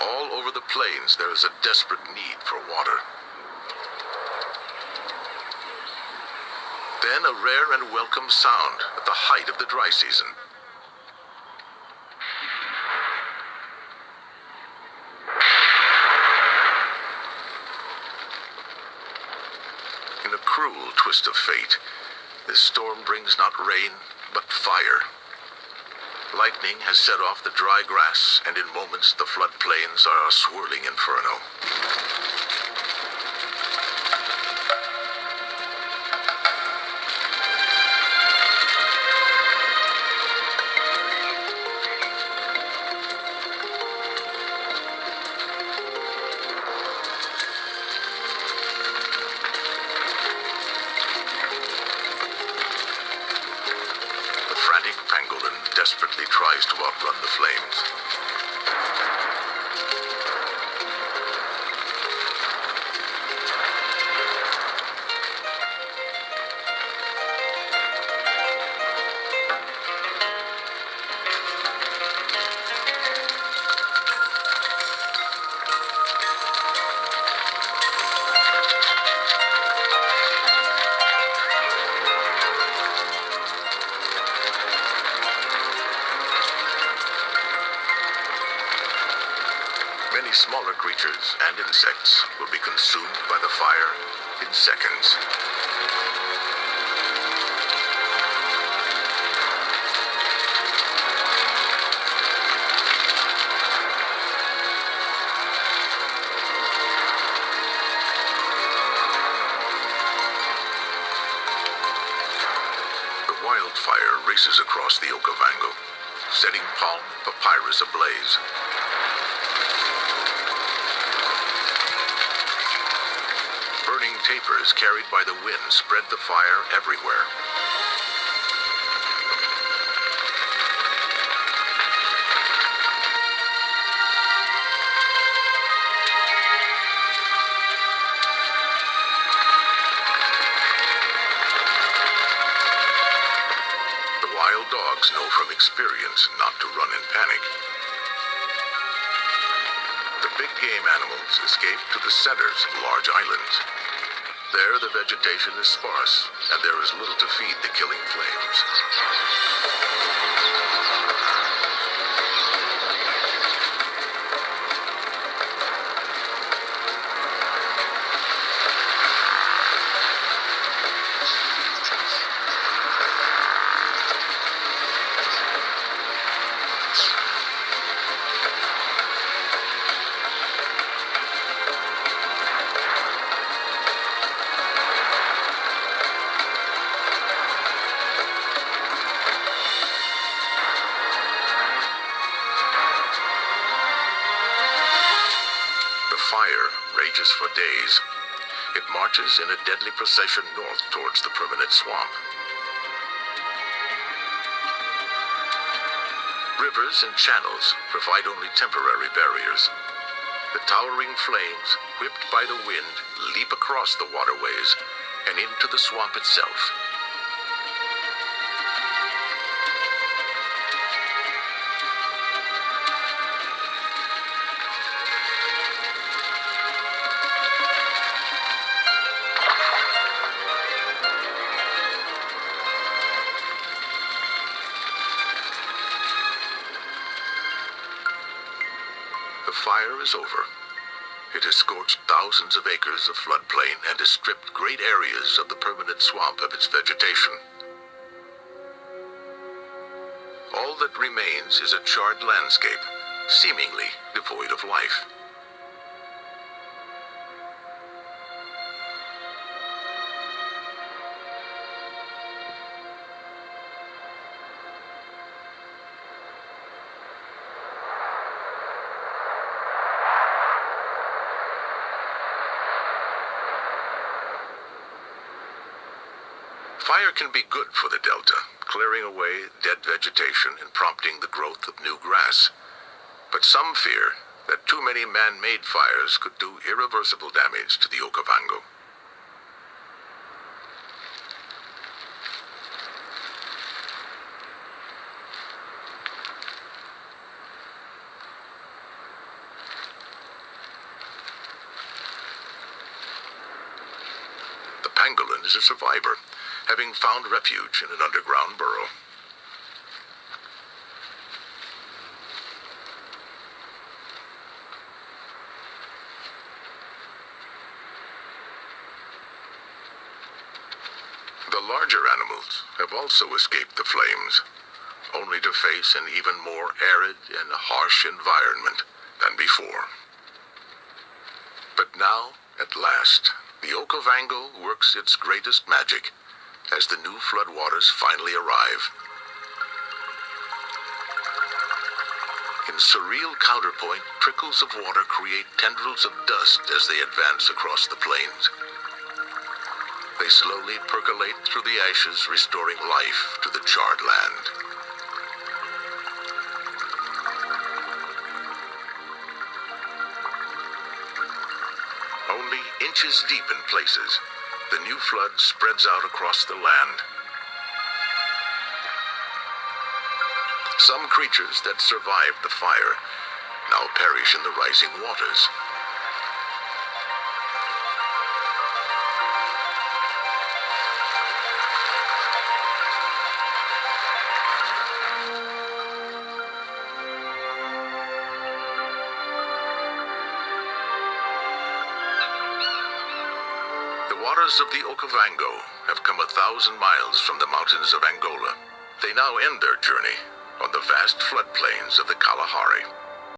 All over the plains, there is a desperate need for water. Then a rare and welcome sound at the height of the dry season. In a cruel twist of fate, this storm brings not rain, but fire. Lightning has set off the dry grass, and in moments the floodplains are a swirling inferno. The frantic pangolin desperately tries to outrun the flames. Many smaller creatures and insects will be consumed by the fire in seconds. The wildfire races across the Okavango, setting palm and papyrus ablaze. Burning tapers carried by the wind spread the fire everywhere. The wild dogs know from experience not to run in panic. The big game animals escape to the centers of large islands. There, the vegetation is sparse, and there is little to feed the killing flames. Fire rages for days. It marches in a deadly procession north towards the permanent swamp. Rivers and channels provide only temporary barriers. The towering flames, whipped by the wind, leap across the waterways and into the swamp itself. The fire is over. It has scorched thousands of acres of floodplain and has stripped great areas of the permanent swamp of its vegetation. All that remains is a charred landscape, seemingly devoid of life. Fire can be good for the delta, clearing away dead vegetation and prompting the growth of new grass. But some fear that too many man-made fires could do irreversible damage to the Okavango. pangolin is a survivor, having found refuge in an underground burrow. The larger animals have also escaped the flames, only to face an even more arid and harsh environment than before. But now, at last, the Okavango works its greatest magic as the new floodwaters finally arrive. In surreal counterpoint, trickles of water create tendrils of dust as they advance across the plains. They slowly percolate through the ashes, restoring life to the charred land. Only inches deep in places, the new flood spreads out across the land. Some creatures that survived the fire now perish in the rising waters. The waters of the Okavango have come 1,000 miles from the mountains of Angola. They now end their journey on the vast floodplains of the Kalahari.